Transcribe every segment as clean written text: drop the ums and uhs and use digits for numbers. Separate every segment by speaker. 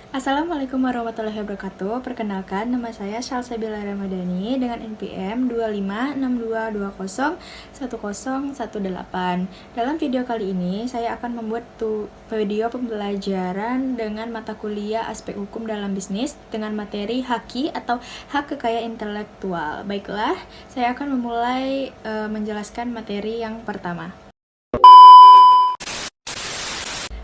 Speaker 1: Assalamualaikum warahmatullahi wabarakatuh. Perkenalkan, nama saya Shalsabila Ramadhani dengan NPM 2562201018. Dalam video kali ini, saya akan membuat video pembelajaran dengan mata kuliah aspek hukum dalam bisnis dengan materi HAKI atau hak kekayaan intelektual. Baiklah, saya akan memulai menjelaskan materi yang pertama.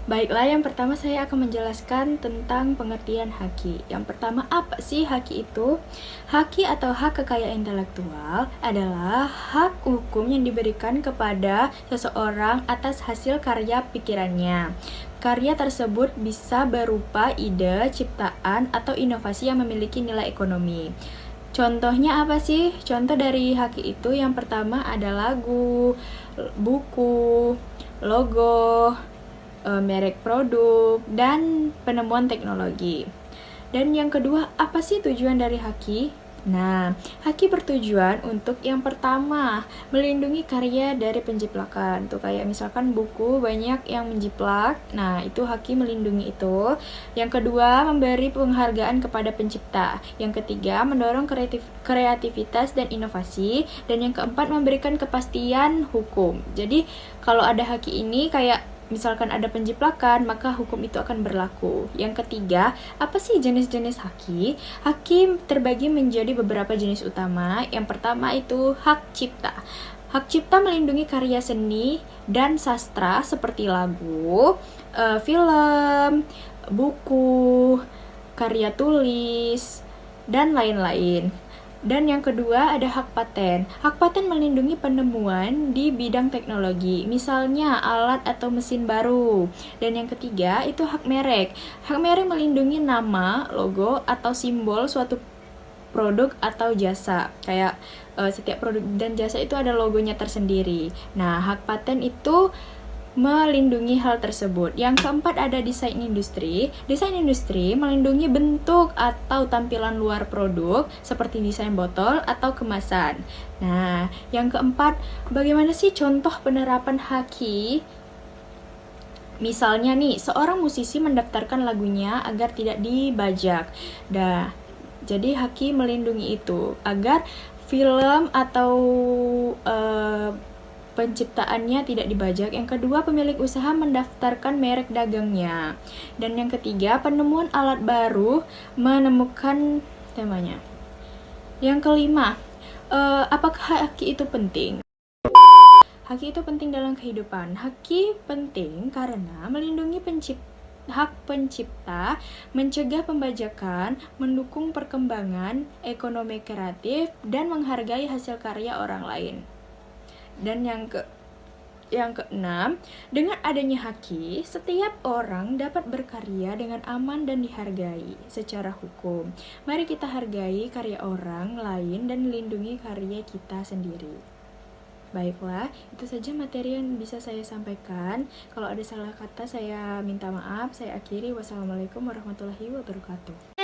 Speaker 1: Baiklah, yang pertama saya akan menjelaskan tentang pengertian haki. Yang pertama, apa sih haki itu? Haki atau hak kekayaan intelektual adalah hak hukum yang diberikan kepada seseorang atas hasil karya pikirannya. Karya tersebut bisa berupa ide, ciptaan, atau inovasi yang memiliki nilai ekonomi. Contohnya apa sih? Contoh dari haki itu yang pertama ada lagu, buku, logo, merek produk, dan penemuan teknologi. Dan yang kedua, apa sih tujuan dari haki? Nah, haki bertujuan untuk yang pertama, melindungi karya dari penjiplakan. Tuh kayak misalkan buku banyak yang menjiplak. Nah, itu haki melindungi itu. Yang kedua, memberi penghargaan kepada pencipta. Yang ketiga, mendorong kreativitas dan inovasi. Dan yang keempat, memberikan kepastian hukum. Jadi, kalau ada haki ini kayak misalkan ada penjiplakan, maka hukum itu akan berlaku. Yang ketiga, apa sih jenis-jenis haki? Haki terbagi menjadi beberapa jenis utama. Yang pertama itu hak cipta. Hak cipta melindungi karya seni dan sastra seperti lagu, film, buku, karya tulis, dan lain-lain. Dan yang kedua ada hak paten. Hak paten melindungi penemuan di bidang teknologi, misalnya alat atau mesin baru. Dan yang ketiga itu hak merek. Hak merek melindungi nama, logo, atau simbol suatu produk atau jasa. Kayak setiap produk dan jasa itu ada logonya tersendiri. Nah, hak paten itu melindungi hal tersebut. Yang keempat ada desain industri. Desain industri melindungi bentuk atau tampilan luar produk seperti desain botol atau kemasan. Nah, yang keempat, bagaimana sih contoh penerapan haki? Misalnya nih, seorang musisi mendaftarkan lagunya agar tidak dibajak. Nah, jadi haki melindungi itu agar film atau penciptaannya tidak dibajak. Yang kedua, pemilik usaha mendaftarkan merek dagangnya. Dan yang ketiga, penemuan alat baru menemukan temanya. Yang kelima, apakah haki itu penting? Haki itu penting dalam kehidupan. Haki penting karena melindungi hak pencipta, mencegah pembajakan, mendukung perkembangan ekonomi kreatif, dan menghargai hasil karya orang lain. Dan yang keenam, dengan adanya haki, setiap orang dapat berkarya dengan aman dan dihargai secara hukum. Mari kita hargai karya orang lain dan lindungi karya kita sendiri. Baiklah, itu saja materi yang bisa saya sampaikan. Kalau ada salah kata, saya minta maaf. Saya akhiri. Wassalamualaikum warahmatullahi wabarakatuh.